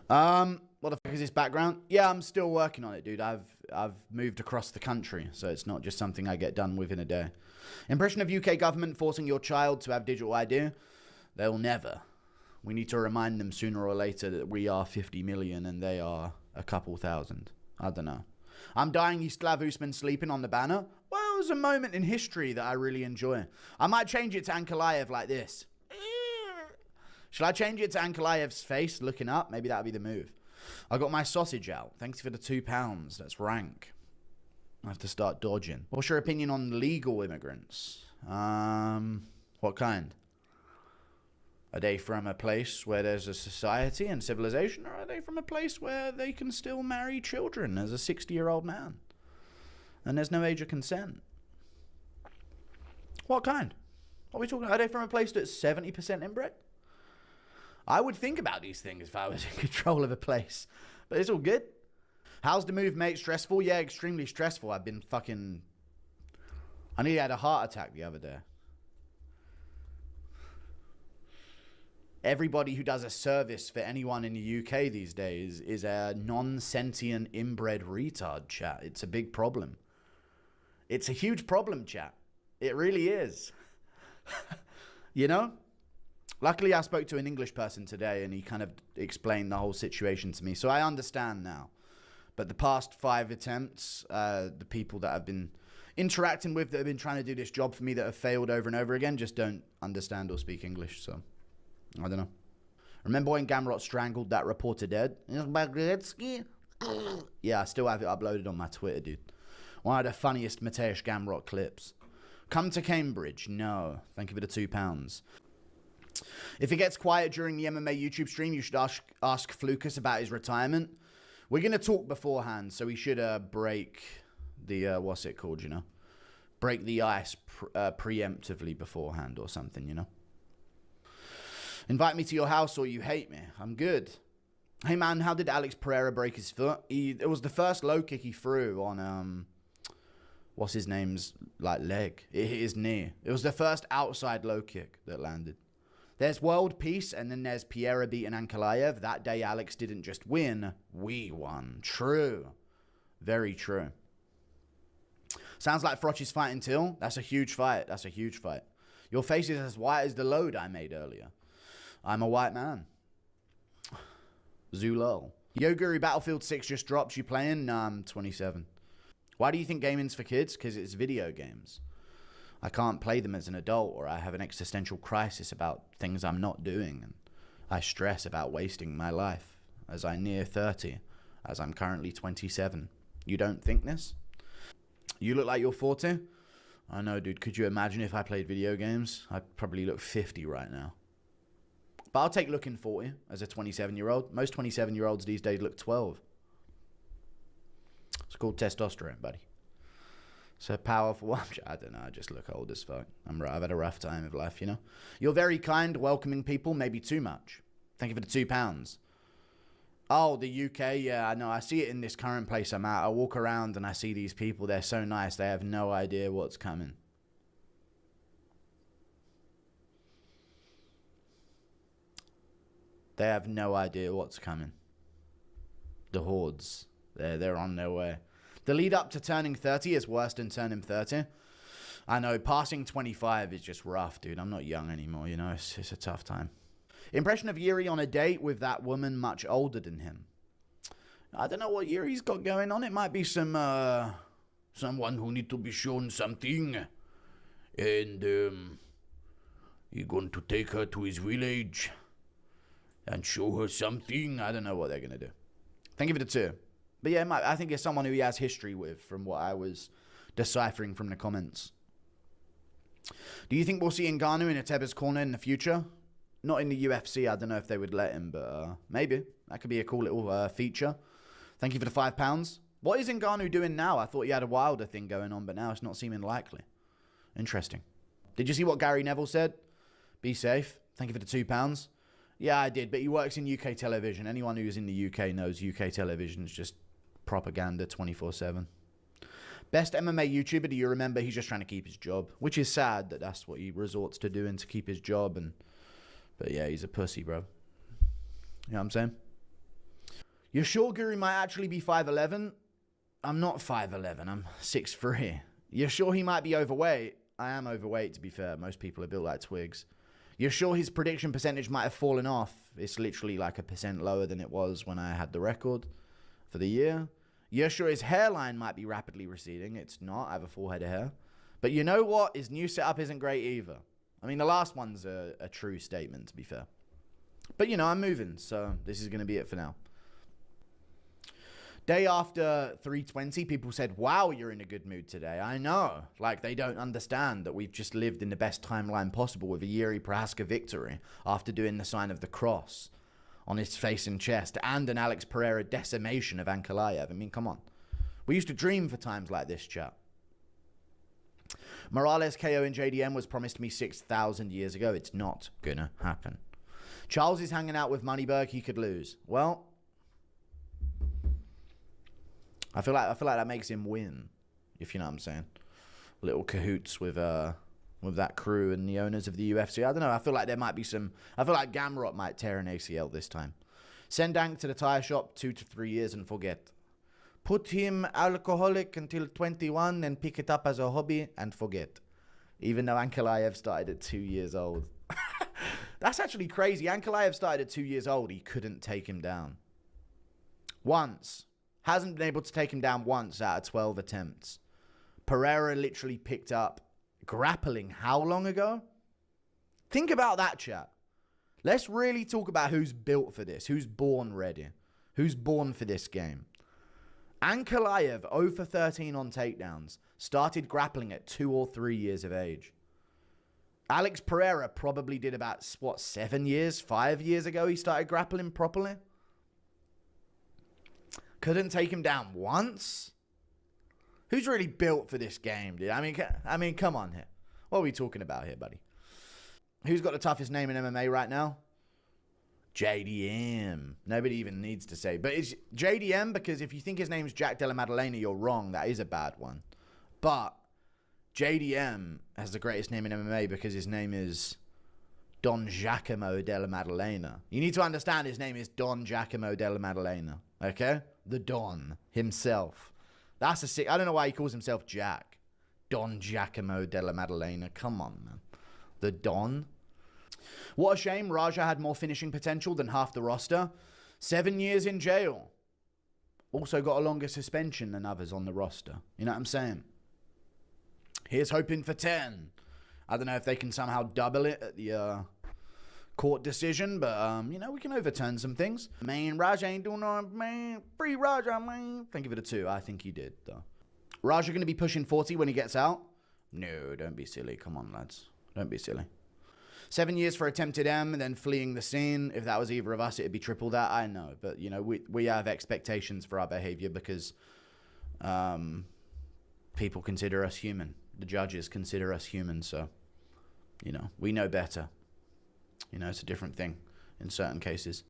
What the fuck is this background? Yeah, I'm still working on it, dude. I've moved across the country, so it's not just something I get done within a day. Impression of UK government forcing your child to have digital ID? They'll never. We need to remind them sooner or later that we are 50 million and they are a couple thousand. I don't know. I'm dying Yislav Usman sleeping on the banner. Well, it was a moment in history that I really enjoy. I might change it to Ankalaev like this. Should I change it to Ankalaev's face looking up? Maybe that'd be the move. I got my sausage out. Thanks for the £2. That's rank. I have to start dodging. What's your opinion on legal immigrants? What kind? Are they from a place where there's a society and civilization, or are they from a place where they can still marry children as a 60-year-old man? And there's no age of consent. What kind? What are we talking about? Are they from a place that's 70% inbred? I would think about these things if I was in control of a place. But it's all good. How's the move, mate? Stressful? Yeah, extremely stressful. I've been fucking... I nearly had a heart attack the other day. Everybody who does a service for anyone in the UK these days is a non-sentient inbred retard, chat. It's a big problem. It's a huge problem, chat. It really is. You know? Luckily, I spoke to an English person today and he kind of explained the whole situation to me. So I understand now. But the past 5 attempts, the people that I've been interacting with that have been trying to do this job for me that have failed over and over again just don't understand or speak English. So, I don't know. Remember when Gamrot strangled that reporter dead? Yeah, I still have it uploaded on my Twitter, dude. One of the funniest Mateusz Gamrot clips. Come to Cambridge? No. Thank you for the £2. If it gets quiet during the MMA YouTube stream, you should ask Flukas about his retirement. We're going to talk beforehand, so we should break the, what's it called, you know? Break the ice preemptively beforehand or something, you know? Invite me to your house or you hate me. I'm good. Hey, man, how did Alex Pereira break his foot? It was the first low kick he threw on, what's his name's, like, leg. It hit his knee. It was the first outside low kick that landed. There's world peace, and then there's Pereira beating Ankalaev. That day, Alex didn't just win. We won. True. Very true. Sounds like Froch is fighting Till. That's a huge fight. That's a huge fight. Your face is as white as the load I made earlier. I'm a white man. Zulol. Yoguri Battlefield 6 just drops. You playing? Nah, I'm 27. Why do you think gaming's for kids? Because it's video games. I can't play them as an adult, or I have an existential crisis about things I'm not doing, and I stress about wasting my life as I near 30, as I'm currently 27. You don't think this? You look like you're 40? I know, dude. Could you imagine if I played video games? I'd probably look 50 right now. But I'll take looking 40 as a 27-year-old. Most 27-year-olds these days look 12. It's called testosterone, buddy. So powerful. I don't know. I just look old as fuck. I've had a rough time of life, you know. You're very kind, welcoming people, maybe too much. Thank you for the £2. Oh, the UK. Yeah, I know. I see it in this current place I'm at. I walk around and I see these people. They're so nice. They have no idea what's coming. They have no idea what's coming. The hordes. They're on their way. The lead up to turning 30 is worse than turning 30. I know, passing 25 is just rough, dude. I'm not young anymore, you know. It's a tough time. Impression of Yuri on a date with that woman much older than him. I don't know what Yuri's got going on. It might be someone who need to be shown something. And you're going to take her to his village and show her something. I don't know what they're going to do. Thank you for the 2. But yeah, I think it's someone who he has history with from what I was deciphering from the comments. Do you think we'll see Ngannou in Ateba's corner in the future? Not in the UFC. I don't know if they would let him, but maybe. That could be a cool little feature. Thank you for the £5. What is Ngannou doing now? I thought he had a Wilder thing going on, but now it's not seeming likely. Interesting. Did you see what Gary Neville said? Be safe. Thank you for the £2. Yeah, I did, but he works in UK television. Anyone who's in the UK knows UK television is just propaganda 24/7. Best MMA YouTuber, do you remember? He's just trying to keep his job, which is sad that that's what he resorts to doing to keep his job. But yeah, he's a pussy, bro. You know what I'm saying? You're sure Guru might actually be 5'11"? I'm not 5'11", I'm 6'3". You're sure he might be overweight? I am overweight, to be fair. Most people are built like twigs. You're sure his prediction percentage might have fallen off? It's literally like 1% lower than it was when I had the record for the year. You're sure his hairline might be rapidly receding? It's not. I have a full head of hair. But you know what? His new setup isn't great either. I mean, the last one's a true statement, to be fair. But, you know, I'm moving, so this is going to be it for now. Day after 320, people said, wow, you're in a good mood today. I know. Like, they don't understand that we've just lived in the best timeline possible with a Yuri Prohaska victory after doing the sign of the cross on his face and chest and an Alex Pereira decimation of Ankalaev. I mean, come on. We used to dream for times like this, chat. Morales KO in JDM was promised to me 6,000 years ago. It's not gonna happen. Charles is hanging out with Moneyberg. He could lose. Well, I feel like that makes him win, if you know what I'm saying. Little cahoots with that crew and the owners of the UFC. I don't know. I feel like there might be some. I feel like Gamrot might tear an ACL this time. Send Dank to the tire shop 2 to 3 years and forget. Put him alcoholic until 21 and pick it up as a hobby and forget. Even though Ankalaev started at 2 years old. That's actually crazy. Ankalaev started at 2 years old. He couldn't take him down. Once. Hasn't been able to take him down once out of 12 attempts. Pereira literally picked up grappling how long ago? Think about that, chat. Let's really talk about who's built for this. Who's born ready. Who's born for this game. Ankalaev, 0 for 13 on takedowns, started grappling at 2 or 3 years of age. Alex Pereira probably did about, 7 years, 5 years ago he started grappling properly. Couldn't take him down once? Who's really built for this game, dude? I mean, come on here. What are we talking about here, buddy? Who's got the toughest name in MMA right now? JDM. Nobody even needs to say. But it's JDM because if you think his name's Jack Della Maddalena, you're wrong. That is a bad one. But JDM has the greatest name in MMA because his name is Don Giacomo Della Maddalena. You need to understand his name is Don Giacomo Della Maddalena. Okay? The Don himself. That's a sick... I don't know why he calls himself Jack. Don Giacomo Della Maddalena. Come on, man. The Don. What a shame. Raja had more finishing potential than half the roster. 7 years in jail. Also got a longer suspension than others on the roster. You know what I'm saying? Here's hoping for 10. I don't know if they can somehow double it at the court decision, but, you know, we can overturn some things. Man, Raja ain't doing no, man. Free Raja, man. Thank you for the 2. I think he did, though. Raja going to be pushing 40 when he gets out? No, don't be silly. Come on, lads. Don't be silly. 7 years for attempted M and then fleeing the scene. If that was either of us, it'd be triple that. I know. But, you know, we have expectations for our behavior because people consider us human. The judges consider us human. So, you know, we know better. You know, it's a different thing in certain cases.